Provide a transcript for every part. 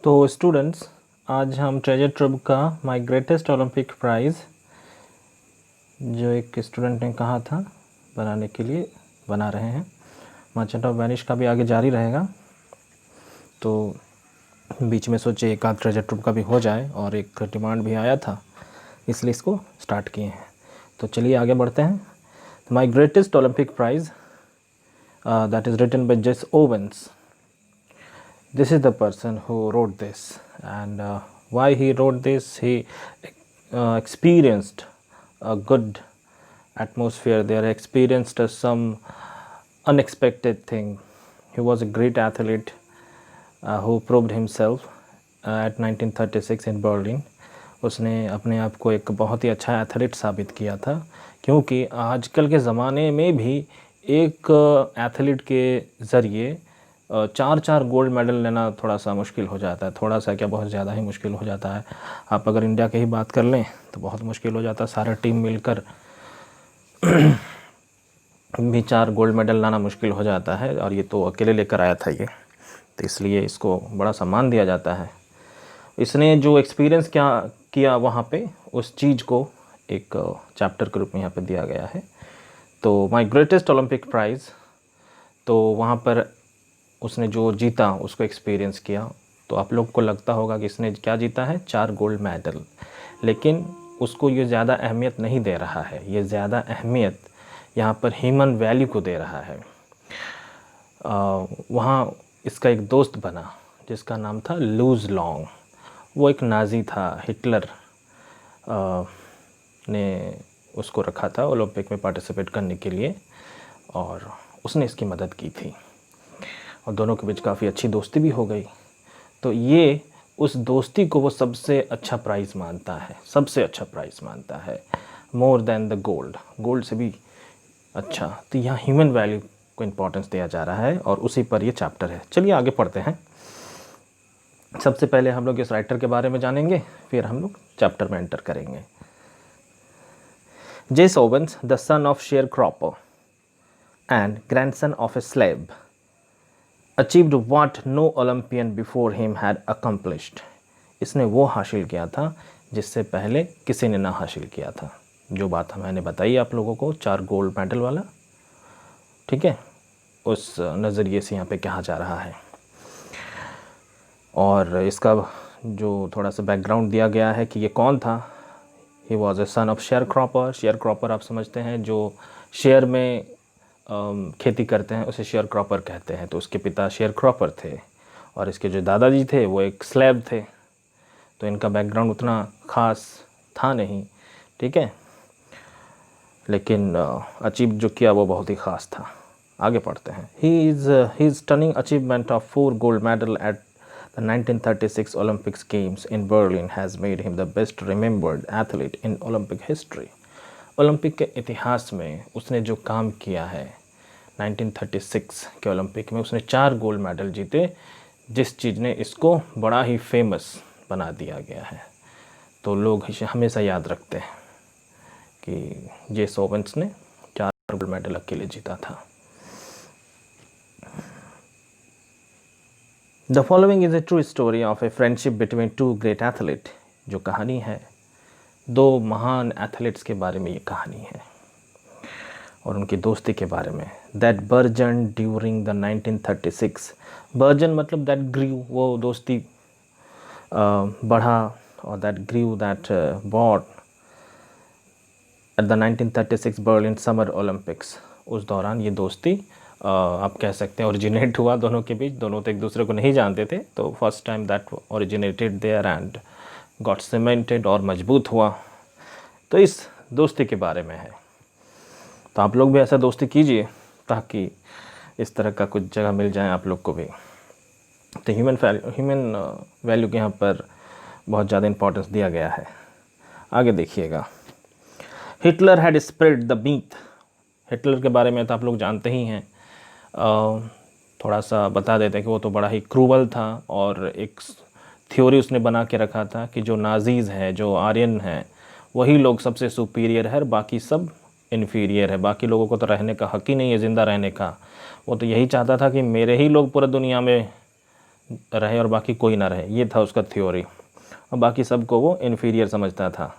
तो स्टूडेंट्स, आज हम ट्रेजर ट्रिप का माय ग्रेटेस्ट ओलंपिक प्राइज़ जो एक स्टूडेंट ने कहा था बनाने के लिए बना रहे हैं। मर्चेंट ऑफ वेनिस का भी आगे जारी रहेगा, तो बीच में सोचे एक आध ट्रेजर ट्रिप का भी हो जाए और एक डिमांड भी आया था, इसलिए इसको स्टार्ट किए हैं। तो चलिए आगे बढ़ते हैं। My greatest Olympic prize that is written by Jesse Owens. This is the person who wrote this, and why he wrote this, he experienced a good atmosphere there, experienced some unexpected thing. He was a great athlete who proved himself at 1936 in Berlin. उसने अपने आप को एक बहुत ही अच्छा athlete साबित किया था, क्योंकि आजकल के ज़माने में भी एक एथलीट के ज़रिए चार चार गोल्ड मेडल लेना थोड़ा सा मुश्किल हो जाता है। थोड़ा सा क्या, बहुत ज़्यादा ही मुश्किल हो जाता है। आप अगर इंडिया की ही बात कर लें तो बहुत मुश्किल हो जाता है। सारा टीम मिलकर भी 4 गोल्ड मेडल लाना मुश्किल हो जाता है, और ये तो अकेले लेकर आया था ये, तो इसलिए इसको बड़ा सम्मान दिया जाता है। इसने जो एक्सपीरियंस क्या किया वहाँ पे, उस चीज़ को एक चैप्टर के रूप में यहाँ पे दिया गया है। तो माय ग्रेटेस्ट ओलंपिक प्राइज़, तो वहाँ पर उसने जो जीता उसको एक्सपीरियंस किया। तो आप लोग को लगता होगा कि इसने क्या जीता है, 4 गोल्ड मेडल, लेकिन उसको ये ज़्यादा अहमियत नहीं दे रहा है। ये ज़्यादा अहमियत यहाँ पर ह्यूमन वैल्यू को दे रहा है। वहाँ इसका एक दोस्त बना जिसका नाम था लूज़ लॉन्ग। वो एक नाज़ी था, हिटलर ने उसको रखा था ओलंपिक में पार्टिसिपेट करने के लिए, और उसने इसकी मदद की थी, और दोनों के बीच काफ़ी अच्छी दोस्ती भी हो गई। तो ये उस दोस्ती को वो सबसे अच्छा प्राइज़ मानता है, सबसे अच्छा प्राइज़ मानता है, more than the gold, gold से भी अच्छा। तो यहाँ ह्यूमन वैल्यू को इम्पोर्टेंस दिया जा रहा है, और उसी पर ये चैप्टर है। चलिए आगे पढ़ते हैं। सबसे पहले हम लोग इस राइटर के बारे में जानेंगे, फिर हम लोग चैप्टर में एंटर करेंगे। जेस Owens, the son of share cropper and grandson of a slave, achieved what no Olympian before him had accomplished. इसने वो हासिल किया था जिससे पहले किसी ने ना हासिल किया था। जो बात मैंने बताई आप लोगों को, 4 गोल्ड मेडल वाला, ठीक है, उस नज़रिए से यहाँ पे कहा जा रहा है। और इसका जो थोड़ा सा बैकग्राउंड दिया गया है कि ये कौन था। He was a son of share cropper. Share cropper आप समझते हैं, जो शेयर में खेती करते हैं उसे शेयर क्रॉपर कहते हैं। तो उसके पिता शेयर क्रॉपर थे, और इसके जो दादाजी थे वो एक स्लेव थे। तो इनका बैकग्राउंड उतना ख़ास था नहीं, ठीक है, लेकिन अचीव जो किया वो बहुत ही ख़ास था। आगे पढ़ते हैं। He is stunning achievement of 4 gold medal at the 1936 Olympics games in Berlin has made him the best remembered athlete in Olympic history. Olympic के इतिहास में उसने जो काम किया है, 1936 के ओलंपिक में उसने 4 गोल्ड मेडल जीते, जिस चीज़ ने इसको बड़ा ही फेमस बना दिया गया है। तो लोग हमेशा याद रखते हैं कि जेस ओवेंस ने 4 गोल्ड मेडल अकेले जीता था। The following is a true story of a friendship between 2 great athlete. जो कहानी है, 2 महान एथलीट्स के बारे में ये कहानी है, और उनकी दोस्ती के बारे में। दैट बर्जन ड्यूरिंग द 1936, बर्जन मतलब दैट ग्रीव, वो दोस्ती बढ़ा, और that grew, that bond at the 1936 Berlin summer Olympics. उस दौरान ये दोस्ती आप कह सकते हैं ओरिजिनेट हुआ दोनों के बीच। दोनों तो एक दूसरे को नहीं जानते थे, तो first time that originated there and got cemented, और मजबूत हुआ। तो इस दोस्ती के बारे में है। तो आप लोग भी ऐसा दोस्ती कीजिए ताकि इस तरह का कुछ जगह मिल जाए आप लोग को भी। तो ह्यूमन वैल्यू के यहाँ पर बहुत ज़्यादा इम्पोर्टेंस दिया गया है। आगे देखिएगा। Hitler had spread the myth. Hitler के बारे में तो आप लोग जानते ही हैं। थोड़ा सा बता देते हैं कि वो तो बड़ा ही क्रूवल था, और एक थ्योरी उसने बना के रखा था कि जो नाजीज़ हैं, जो आर्यन हैं, वही लोग सबसे सुपीरियर है, बाकी सब इन्फीरियर है। बाकी लोगों को तो रहने का हक़ ही नहीं है, ज़िंदा रहने का। वो तो यही चाहता था कि मेरे ही लोग पूरा दुनिया में रहे और बाकी कोई ना रहे, ये था उसका थ्योरी, और बाकी सबको वो इन्फीरियर समझता था।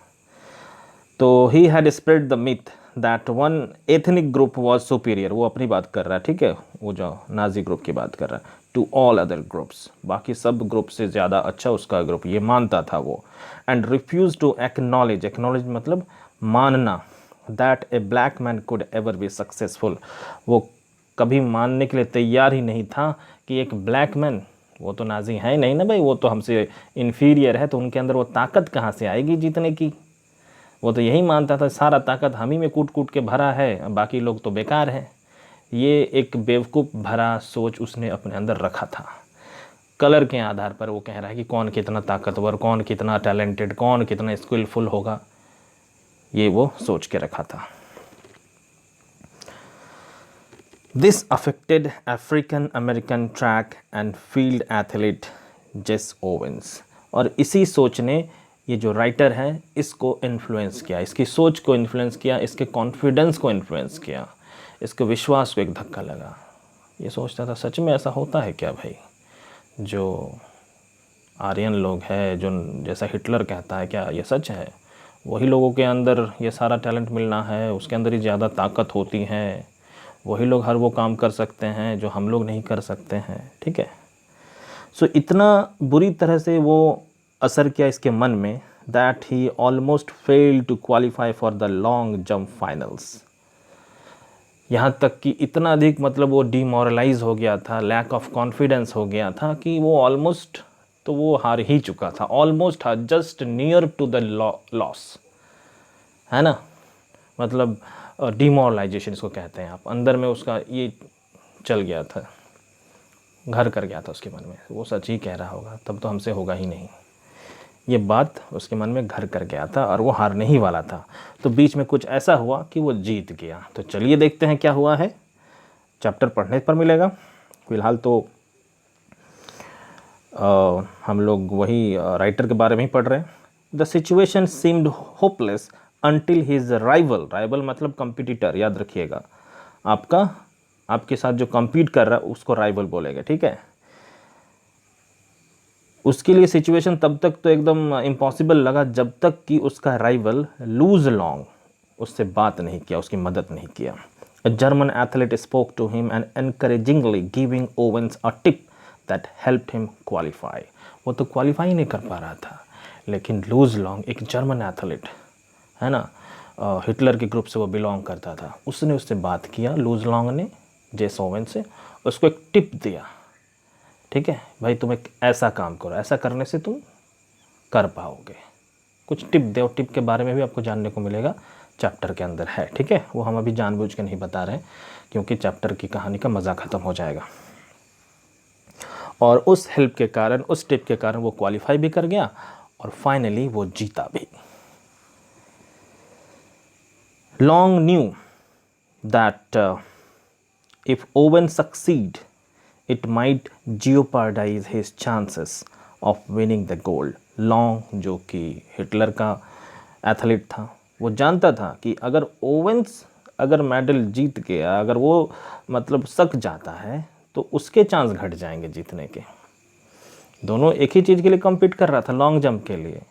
तो he had spread the myth that one ethnic group was superior, वो अपनी बात कर रहा है, ठीक है, वो जो नाजी ग्रुप की बात कर रहा है, टू ऑल अदर ग्रुप्स, बाकी सब ग्रुप से ज़्यादा अच्छा उसका ग्रुप, ये मानता था वो। And refuse to acknowledge, acknowledge मतलब मानना, that a black man could ever be successful, वो कभी मानने के लिए तैयार ही नहीं था कि एक ब्लैक मैन, वो तो नाजी है ही नहीं ना भाई, वो तो हमसे इन्फीरियर है, तो उनके अंदर वो ताकत कहाँ से आएगी जीतने की। वो तो यही मानता था सारा ताकत हम ही में कूट कूट के भरा है, बाकी लोग तो बेकार हैं। ये एक बेवकूफ़ भरा सोच उसने अपने अंदर रखा था। कलर के आधार पर वो कह रहा है कि कौन कितना ताकतवर, कौन कितना टैलेंटेड, कौन कितना स्किलफुल होगा, ये वो सोच के रखा था। This affected African American track and field athlete जेस ओवेंस, और इसी सोच ने, ये जो राइटर है, इसको इन्फ्लुएंस किया, इसकी सोच को इन्फ्लुएंस किया, इसके कॉन्फिडेंस को इन्फ्लुएंस किया, इसके विश्वास को एक धक्का लगा। ये सोचता था सच में ऐसा होता है क्या भाई, जो आर्यन लोग हैं, जो जैसा हिटलर कहता है, क्या ये सच है? वही लोगों के अंदर ये सारा टैलेंट मिलना है, उसके अंदर ही ज़्यादा ताकत होती है, वही लोग हर वो काम कर सकते हैं जो हम लोग नहीं कर सकते हैं, ठीक है। सो इतना बुरी तरह से वो असर किया इसके मन में, that he almost failed to qualify for the long jump finals. यहाँ तक कि इतना अधिक मतलब वो डिमोरलाइज हो गया था, लैक ऑफ कॉन्फिडेंस हो गया था कि वो ऑलमोस्ट, तो वो हार ही चुका था, almost just near to the loss, है ना, मतलब डिमोरलाइजेशन इसको कहते हैं आप। अंदर में उसका ये चल गया था, घर कर गया था उसके मन में, वो सच ही कह रहा होगा, तब तो हमसे होगा ही नहीं, ये बात उसके मन में घर कर गया था और वो हारने ही वाला था। तो बीच में कुछ ऐसा हुआ कि वो जीत गया। तो चलिए देखते हैं क्या हुआ है, चैप्टर पढ़ने पर मिलेगा। फिलहाल तो हम लोग वही राइटर के बारे में ही पढ़ रहे हैं। The situation seemed hopeless until his rival, rival मतलब कंपटीटर, याद रखिएगा, आपके साथ जो compete कर रहा है उसको राइवल बोलेगा, ठीक है। उसके लिए सिचुएशन तब तक तो एकदम इम्पॉसिबल लगा जब तक कि उसका राइवल लूज लॉन्ग उससे बात नहीं किया, उसकी मदद नहीं किया। A German athlete spoke to him and encouragingly giving Owens a tip that helped him qualify. वो तो क्वालिफाई नहीं कर पा रहा था, लेकिन लूज लॉन्ग एक जर्मन एथलीट है ना, हिटलर के ग्रुप से वो बिलोंग करता था, उसने उससे बात किया, लूज लॉन्ग ने जेस ओवेन से, उसको एक टिप दिया, ठीक है भाई, तुम एक ऐसा काम करो, ऐसा करने से तुम कर पाओगे, कुछ टिप दे। और टिप के बारे में भी आपको जानने को मिलेगा, चैप्टर के अंदर है, ठीक है। वो हम अभी जानबूझ के नहीं बता रहे हैं क्योंकि चैप्टर की कहानी का मज़ा ख़त्म हो जाएगा। और उस हेल्प के कारण, उस टिप के कारण वो क्वालिफाई भी कर गया और फाइनली वो जीता भी। Long knew that if oven succeed it might jeopardise his chances of winning the gold. Long जो कि हिटलर का एथलीट था, वो जानता था कि अगर ओवेंस अगर मेडल जीत गया, अगर वो मतलब सक जाता है, तो उसके चांस घट जाएंगे जीतने के। दोनों एक ही चीज़ के लिए कम्पीट कर रहा था, लॉन्ग जंप के लिए,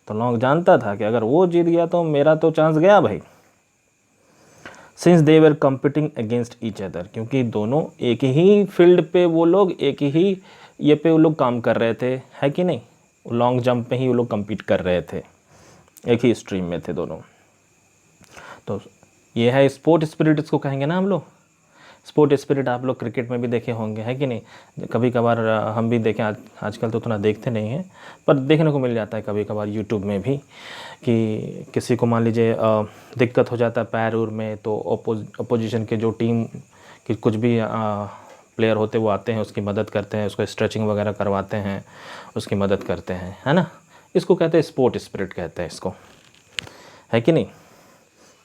तो लॉन्ग जानता था कि अगर वो जीत गया तो मेरा तो चांस गया भाई। Since they were competing against each other, क्योंकि दोनों एक ही फील्ड पे, वो लोग एक ही ये पे वो लोग काम कर रहे थे, है कि नहीं, लॉन्ग जंप में ही वो लोग कम्पीट कर रहे थे, एक ही स्ट्रीम में थे दोनों। तो ये है स्पोर्ट स्पिरिट, इसको कहेंगे ना हम लोग। स्पोर्ट स्पिरिट आप लोग क्रिकेट में भी देखे होंगे, है कि नहीं, कभी कभार हम भी देखें, आजकल तो उतना देखते नहीं हैं, पर देखने को मिल जाता है कभी कभार यूट्यूब में भी, कि किसी को मान लीजिए दिक्कत हो जाता है पैर उर में, तो अपोजिशन के जो टीम के कुछ भी प्लेयर होते वो आते हैं, उसकी मदद करते हैं, उसको स्ट्रेचिंग वगैरह करवाते हैं, उसकी मदद करते हैं, है ना। इसको कहते हैं स्पोर्ट स्पिरिट कहते हैं इसको, है कि नहीं।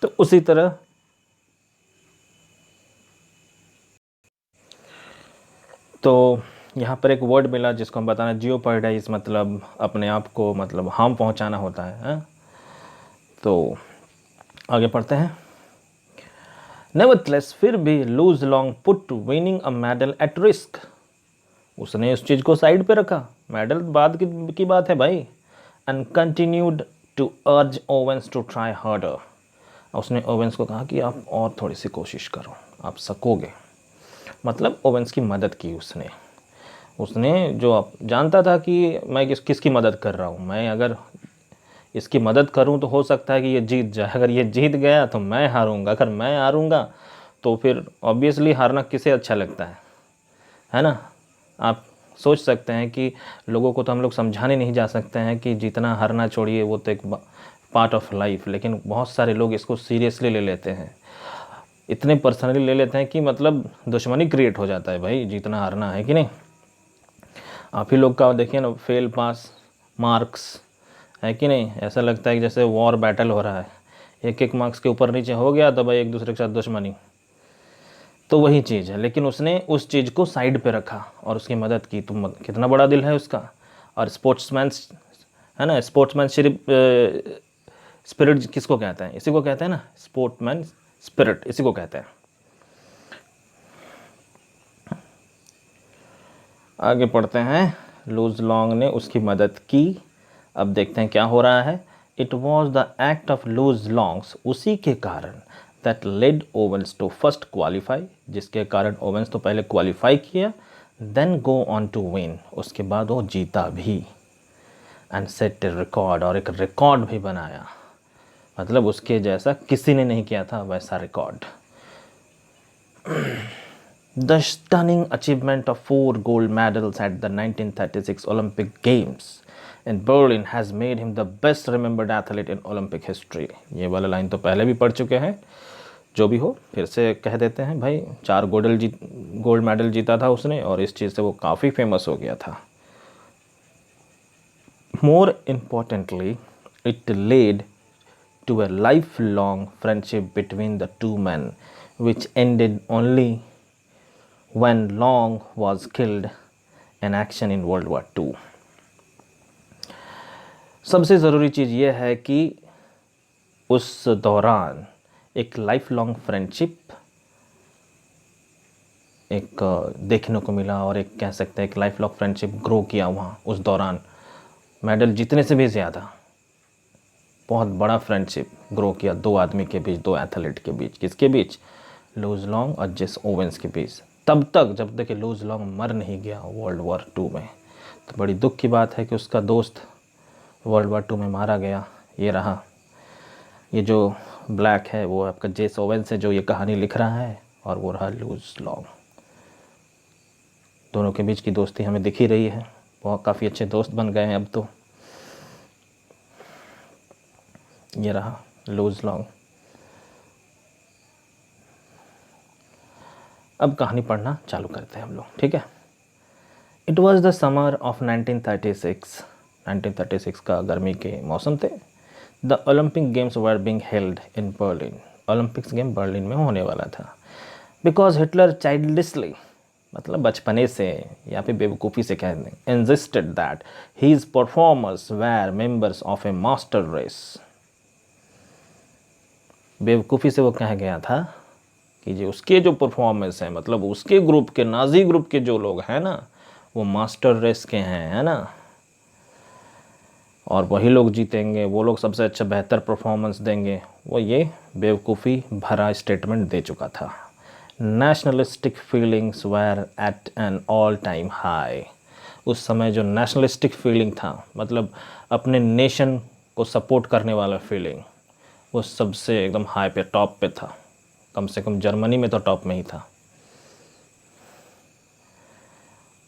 तो उसी तरह तो यहाँ पर एक वर्ड मिला जिसको हम बताना, जियोपार्डाइज मतलब अपने आप को मतलब हार्म पहुँचाना होता है। तो आगे पढ़ते हैं। नेवरथलेस, फिर भी loose long put winning a medal at risk. उसने उस चीज़ को साइड पे रखा, मेडल बाद की बात है भाई। And continued to urge Owens to try harder. उसने ओवेंस को कहा कि आप और थोड़ी सी कोशिश करो, आप सकोगे। मतलब ओवेंस की मदद की उसने। उसने जो आप जानता था कि मैं किसकी मदद कर रहा हूँ, मैं अगर इसकी मदद करूं तो हो सकता है कि ये जीत जाए। अगर ये जीत गया तो मैं हारूंगा, अगर मैं हारूंगा तो फिर ऑब्वियसली हारना किसे अच्छा लगता है ना। आप सोच सकते हैं कि लोगों को तो हम लोग समझाने नहीं जा सकते हैं कि जीतना हारना छोड़िए, वो तो एक पार्ट ऑफ लाइफ, लेकिन बहुत सारे लोग इसको सीरियसली ले लेते हैं, इतने पर्सनली ले लेते हैं कि मतलब दुश्मनी क्रिएट हो जाता है भाई, जीतना हारना है कि नहीं। आप ही लोग का देखिए ना, फेल पास मार्क्स है कि नहीं, ऐसा लगता है कि जैसे वॉर बैटल हो रहा है, एक एक मार्क्स के ऊपर नीचे हो गया तो भाई एक दूसरे के साथ दुश्मनी। तो वही चीज़ है, लेकिन उसने उस चीज़ को साइड पे रखा और उसकी मदद की। तो कितना बड़ा दिल है उसका। और स्पोर्ट्समैन है ना, स्पोर्ट्समैन स्पिरिट किसको कहते हैं, इसी को कहते हैं ना, स्पोर्ट्समैन स्पिरिट इसी को कहते हैं। आगे पढ़ते हैं। लूज लॉन्ग ने उसकी मदद की। अब देखते हैं क्या हो रहा है। It was the act of Luz Long's, उसी के कारण, that led Owens to first qualify, जिसके कारण ओवेंस तो पहले क्वालिफाई किया, then go on to win, उसके बाद वो जीता भी, एंड सेट ए रिकॉर्ड, और एक रिकॉर्ड भी बनाया। मतलब उसके जैसा किसी ने नहीं किया था वैसा record. The stunning achievement of 4 gold medals at the 1936 Olympic Games in Berlin has made him the best remembered athlete in Olympic history। ये वाला लाइन तो पहले भी पढ़ चुके हैं, जो भी हो फिर से कह देते हैं भाई। 4 गोल्ड मेडल जीता था उसने, और इस चीज़ से वो काफ़ी फेमस हो गया था। More importantly, it led to a lifelong friendship between the two men, which ended only when Long was killed in action in World War II। सबसे ज़रूरी चीज़ यह है कि उस दौरान एक लाइफ लॉन्ग फ्रेंडशिप एक देखने को मिला, और एक कह सकते हैं एक लाइफ लॉन्ग फ्रेंडशिप ग्रो किया वहाँ उस दौरान। मेडल जीतने से भी ज़्यादा बहुत बड़ा फ्रेंडशिप ग्रो किया दो आदमी के बीच, दो एथलीट के बीच। किसके बीच? लूज लॉन्ग और जेस ओवेंस के बीच। तब तक जब तक कि लूज लॉन्ग मर नहीं गया वर्ल्ड वॉर 2 में। तो बड़ी दुख की बात है कि उसका दोस्त वर्ल्ड वॉर 2 में मारा गया। ये रहा, ये जो ब्लैक है वो आपका जेस ओवेंस है जो ये कहानी लिख रहा है, और वो रहा लूज लॉन्ग। दोनों के बीच की दोस्ती हमें दिख ही रही है, बहुत काफ़ी अच्छे दोस्त बन गए हैं अब तो। ये रहा लूज लॉन्ग। अब कहानी पढ़ना चालू करते हैं हम लोग, ठीक है। It was the summer of 1936। 1936 का गर्मी के मौसम थे। The Olympic games were being held in Berlin. Olympics game Berlin में होने वाला था। बिकॉज हिटलर चाइल्डिशली, मतलब बचपने से या फिर बेवकूफ़ी से कह दें, insisted that his performers were members of a master race. बेवकूफ़ी से वो कह गया था कि जो उसके जो परफॉर्मेंस हैं, मतलब उसके ग्रुप के, नाजी ग्रुप के जो लोग हैं ना, वो मास्टर रेस के हैं, है ना, और वही लोग जीतेंगे, वो लोग सबसे अच्छा बेहतर परफॉर्मेंस देंगे। वो ये बेवकूफ़ी भरा स्टेटमेंट दे चुका था। Nationalistic feelings were at an all time high. उस समय जो नेशनलिस्टिक फीलिंग था, मतलब अपने नेशन को सपोर्ट करने वाला फीलिंग, वो सबसे एकदम हाई पे, टॉप पे था। कम से कम जर्मनी में तो टॉप में ही था।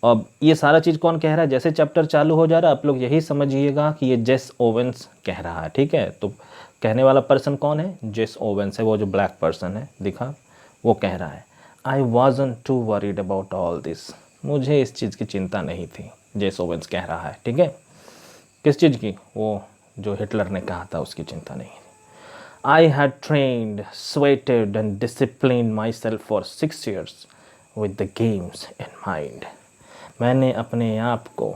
अब ये सारा चीज़ कौन कह रहा है? जैसे चैप्टर चालू हो जा रहा है आप लोग यही समझिएगा कि ये जेस ओवेंस कह रहा है, ठीक है। तो कहने वाला पर्सन कौन है? जेस ओवेंस है, वो जो ब्लैक पर्सन है दिखा, वो कह रहा है आई wasn't to worried about all this. मुझे इस चीज़ की चिंता नहीं थी, जेस ओवेंस कह रहा है, ठीक है। किस चीज़ की? वो जो हिटलर ने कहा था उसकी चिंता नहीं। I had trained, sweated and disciplined myself for 6 years with the games in mind। मैंने अपने आप को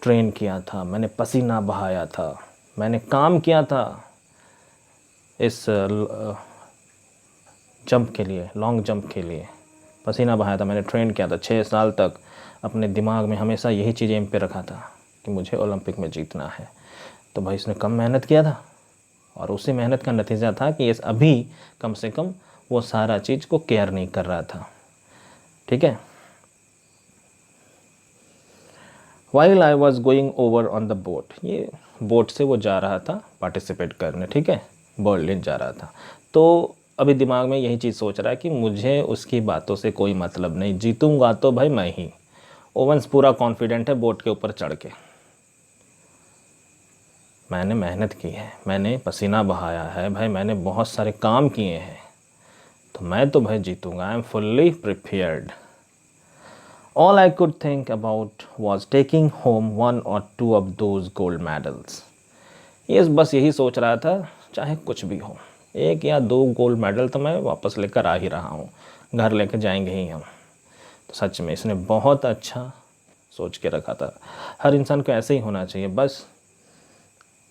ट्रेन किया था, मैंने पसीना बहाया था, मैंने काम किया था इस जंप के लिए, लॉन्ग जंप के लिए, पसीना बहाया था, मैंने ट्रेन किया था 6 साल तक, अपने दिमाग में हमेशा यही चीज़ एम पे रखा था कि मुझे ओलंपिक में जीतना है। तो भाई इसने कम मेहनत किया था और उसी मेहनत का नतीजा था कि इस अभी कम से कम वो सारा चीज़ को केयर नहीं कर रहा था। ठीक है। While I was going over on the boat, ये बोट से वो जा रहा था पार्टिसिपेट करने, ठीक है, बर्लिन जा रहा था। तो अभी दिमाग में यही चीज़ सोच रहा है कि मुझे उसकी बातों से कोई मतलब नहीं, जीतूंगा तो भाई मैं ही। ओवेंस पूरा कॉन्फिडेंट है बोट के ऊपर चढ़ के, मैंने मेहनत की है, मैंने पसीना बहाया है भाई, मैंने बहुत सारे काम किए हैं, तो मैं तो भाई जीतूंगा, I am fully prepared. All I could think about was taking home 1 or 2 of those gold medals. ये बस यही सोच रहा था, चाहे कुछ भी हो, 1 या 2 गोल्ड मेडल तो मैं वापस लेकर आ ही रहा हूँ, घर लेकर जाएंगे ही हम। तो सच में इसने बहुत अच्छा सोच के रखा था। हर इंसान को ऐसे ही होना चाहिए, बस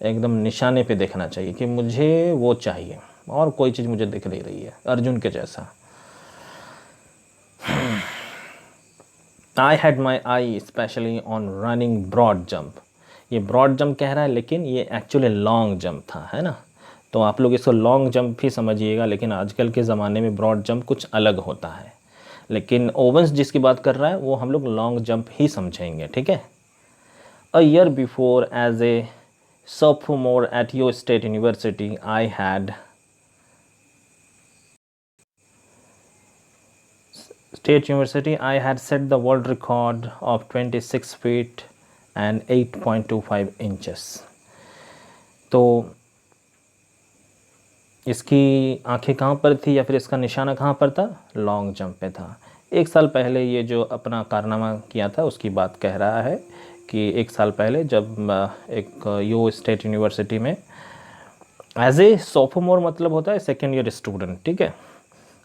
एकदम निशाने पे देखना चाहिए कि मुझे वो चाहिए और कोई चीज़ मुझे दिख नहीं रही है, अर्जुन के जैसा। I had my eye especially on running broad jump. ये ब्रॉड जंप कह रहा है लेकिन ये एक्चुअली लॉन्ग जंप था, है ना। तो आप लोग इसको लॉन्ग जंप भी समझिएगा, लेकिन आजकल के ज़माने में ब्रॉड जंप कुछ अलग होता है। लेकिन ओवेंस जिसकी बात कर रहा है वो हम लोग लॉन्ग जंप ही समझेंगे, ठीक है। A year before as a sophomore at Ohio State University, I had set the world record of 26 feet and 8.25 inches. तो इसकी आंखें कहाँ पर थी या फिर इसका निशाना कहाँ पर था? लॉन्ग जंप पे था। 1 साल पहले ये जो अपना कारनामा किया था उसकी बात कह रहा है कि 1 साल पहले जब एक यो स्टेट यूनिवर्सिटी में एज ए सोफोमोर मतलब होता है 2nd ईयर स्टूडेंट, ठीक है,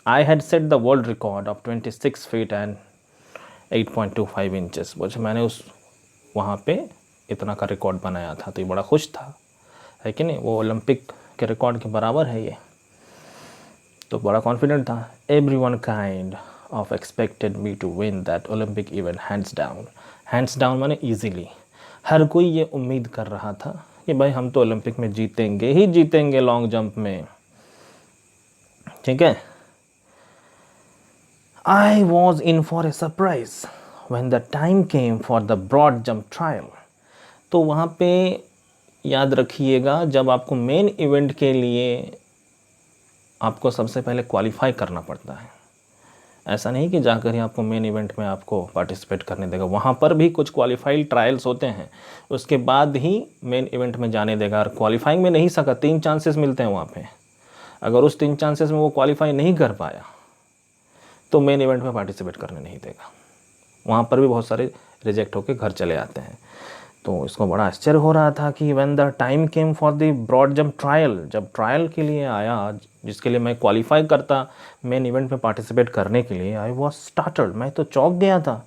I had set the world record of 26 feet and 8.25 inches. बोझे मैंने उस वहाँ पे इतना का रिकॉर्ड बनाया था, तो ये बड़ा खुश था, है कि नहीं। वो ओलंपिक के रिकॉर्ड के बराबर है ये, तो बड़ा कॉन्फिडेंट था। Everyone kind of expected me to win that Olympic event hands down. Hands down माने ईजीली। हर कोई ये उम्मीद कर रहा था कि भाई हम तो ओलंपिक में जीतेंगे ही जीतेंगे लॉन्ग जंप में, ठीक है। I was in for a surprise when the time came for the broad jump trial. तो वहाँ पे याद रखिएगा, जब आपको मेन इवेंट के लिए आपको सबसे पहले क्वालिफाई करना पड़ता है। ऐसा नहीं कि जाकर ही आपको मेन इवेंट में आपको पार्टिसिपेट करने देगा, वहाँ पर भी कुछ क्वालिफाइड ट्रायल्स होते हैं, उसके बाद ही मेन इवेंट में जाने देगा। और क्वालिफाइंग में नहीं सका, 3 चांसेस मिलते हैं वहाँ पे, अगर उस 3 चांसेस में वो क्वालिफाई नहीं कर पाया तो मेन इवेंट में पार्टिसिपेट करने नहीं देगा। वहाँ पर भी बहुत सारे रिजेक्ट होकर घर चले आते हैं। तो इसको बड़ा आश्चर्य हो रहा था कि when the time came for the broad jump trial, जब ट्रायल के लिए आया जिसके लिए मैं क्वालिफाई करता मेन इवेंट में पार्टिसिपेट करने के लिए, आई वॉज स्टार्टल्ड, मैं तो चौंक गया था,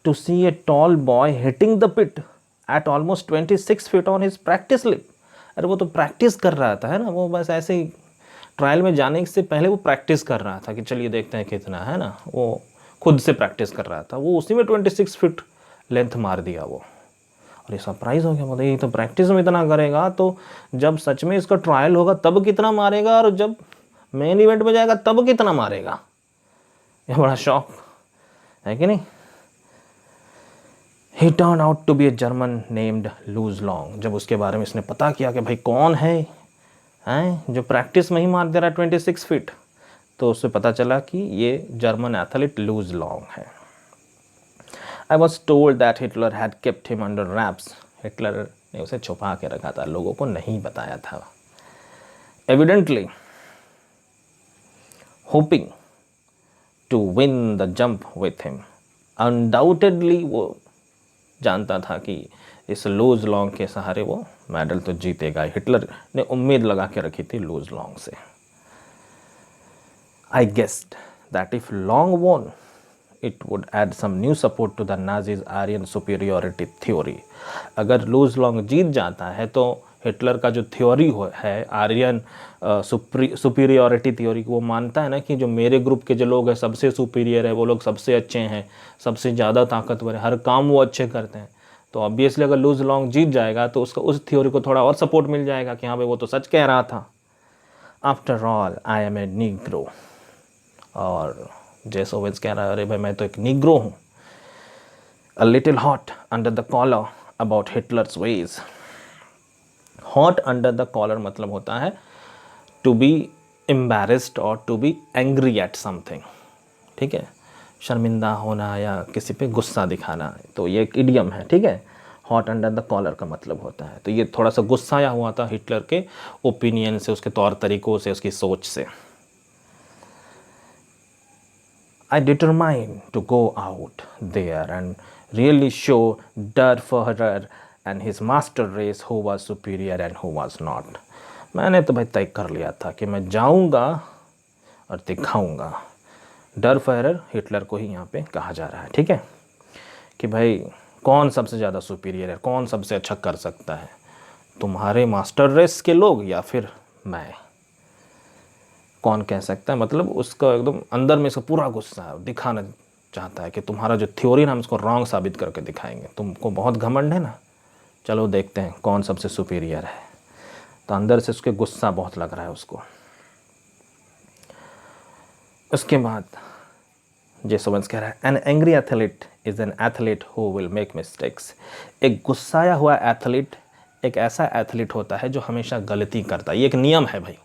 to see a tall boy hitting the pit at almost 26 feet on his practice slip. अरे वो तो प्रैक्टिस कर रहा था, है ना, वो बस ऐसे ही ट्रायल में जाने से पहले वो प्रैक्टिस कर रहा था कि चलिए देखते हैं कितना, है ना, वो खुद से प्रैक्टिस कर रहा था। वो उसी में 26 फीट लेंथ मार दिया वो, और ये सरप्राइज़ हो गया, मतलब ये तो प्रैक्टिस में इतना करेगा तो जब सच में इसका ट्रायल होगा तब कितना मारेगा, और जब मेन इवेंट में जाएगा तब कितना मारेगा। ये बड़ा शौक है कि नहीं। He turn out to be a German named Luz Long. जब उसके बारे में इसने पता किया कि भाई कौन है जो प्रैक्टिस में ही मार दे रहा है 26 फीट, तो उससे पता चला कि ये जर्मन एथलीट लूज लॉन्ग है। I was told that Hitler had kept him under raps. Hitler ने उसे छुपा के रखा था, लोगों को नहीं बताया था। Evidently hoping to win the jump with him. Undoubtedly वो जानता था कि इस लूज लॉन्ग के सहारे वो मेडल तो जीतेगा। हिटलर ने उम्मीद लगा के रखी थी लूज लॉन्ग से। I guessed that if Long won it would add some new support to the Nazis Aryan superiority theory. अगर लूज लॉन्ग जीत जाता है तो हिटलर का जो थ्योरी है आर्यन सुपीरियॉरिटी थ्योरी, वो मानता है ना कि जो मेरे ग्रुप के जो लोग हैं सबसे सुपीरियर है, वो लोग सबसे अच्छे हैं, सबसे ज़्यादा ताकतवर है, हर काम वो अच्छे करते हैं। तो ऑब्वियसली अगर लूज लॉन्ग जीत जाएगा तो उसका उस थ्योरी को थोड़ा और सपोर्ट मिल जाएगा कि हाँ भाई वो तो सच कह रहा था। After all I am a Negro. और जेस ओवेंस कह रहा है अरे भाई मैं तो एक नीग्रो हूँ। A little hot under the collar about Hitler's ways. Hot under the collar मतलब होता है टू बी एम्बैरेस्ड और to be angry at something, ठीक है, शर्मिंदा होना या किसी पे गुस्सा दिखाना, तो ये एक इडियम है, ठीक है। हॉट अंडर द कॉलर का मतलब होता है, तो ये थोड़ा सा गुस्साया हुआ था हिटलर के ओपिनियन से, उसके तौर तरीक़ों से, उसकी सोच से। I determined to go out there and really show Der Führer and his master race who was superior and who was not. मैंने तो भाई तय कर लिया था कि मैं जाऊंगा और दिखाऊंगा। डर फहरर हिटलर को ही यहाँ पे कहा जा रहा है, ठीक है, कि भाई कौन सबसे ज़्यादा सुपीरियर है, कौन सबसे अच्छा कर सकता है, तुम्हारे मास्टर रेस के लोग या फिर मैं, कौन कह सकता है। मतलब उसका एकदम अंदर में इसका पूरा गुस्सा है, दिखाना चाहता है कि तुम्हारा जो थ्योरी ना हम इसको रॉन्ग साबित करके दिखाएंगे, तुमको बहुत घमंड है ना, चलो देखते हैं कौन सबसे सुपीरियर है। तो अंदर से उसके गुस्सा बहुत लग रहा है उसको। उसके बाद जेस ओवेंस कह रहा है an angry athlete is an athlete who will make mistakes. एक गुस्साया हुआ एथलीट एक ऐसा एथलीट होता है जो हमेशा गलती करता है, ये एक नियम है भाई।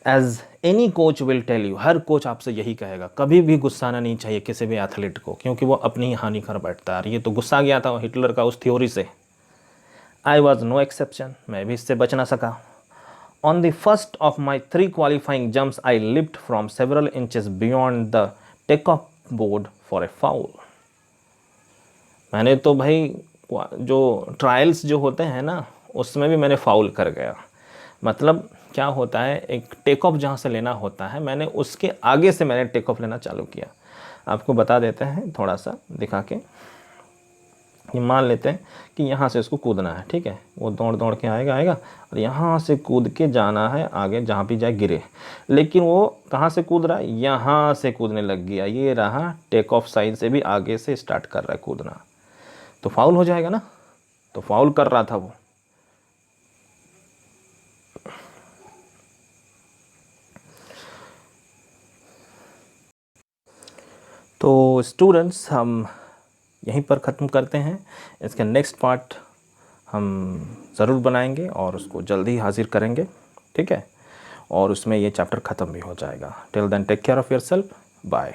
As any coach will tell you, हर कोच आपसे यही कहेगा, कभी भी गुस्साना नहीं चाहिए किसी भी एथलीट को, क्योंकि वो अपनी ही हानि कर बैठता है। ये तो गुस्सा गया था हिटलर का उस थ्योरी से। आई वॉज नो एक्सेप्शन, मैं भी इससे बच ना सका। On the first of my 3 qualifying jumps I lift from several inches beyond the take off board for a foul. मैंने तो भाई जो ट्रायल्स जो होते हैं ना उसमें भी मैंने फाउल कर गया। मतलब क्या होता है, एक टेक ऑफ जहाँ से लेना होता है, मैंने उसके आगे से मैंने टेक ऑफ लेना चालू किया। आपको बता देते हैं थोड़ा सा दिखा के। ये मान लेते हैं कि यहाँ से उसको कूदना है, ठीक है, वो दौड़ दौड़ के आएगा और यहाँ से कूद के जाना है आगे, जहाँ भी जाए गिरे। लेकिन वो कहाँ से कूद रहा है, यहाँ से कूदने लग गया। ये रहा टेक ऑफ साइड से भी आगे से स्टार्ट कर रहा है कूदना, तो फाउल हो जाएगा ना। तो फाउल कर रहा था वो। तो स्टूडेंट्स हम यहीं पर ख़त्म करते हैं। इसका नेक्स्ट पार्ट हम ज़रूर बनाएंगे और उसको जल्दी हाजिर करेंगे, ठीक है, और उसमें ये चैप्टर ख़त्म भी हो जाएगा। Till then take care of yourself, bye.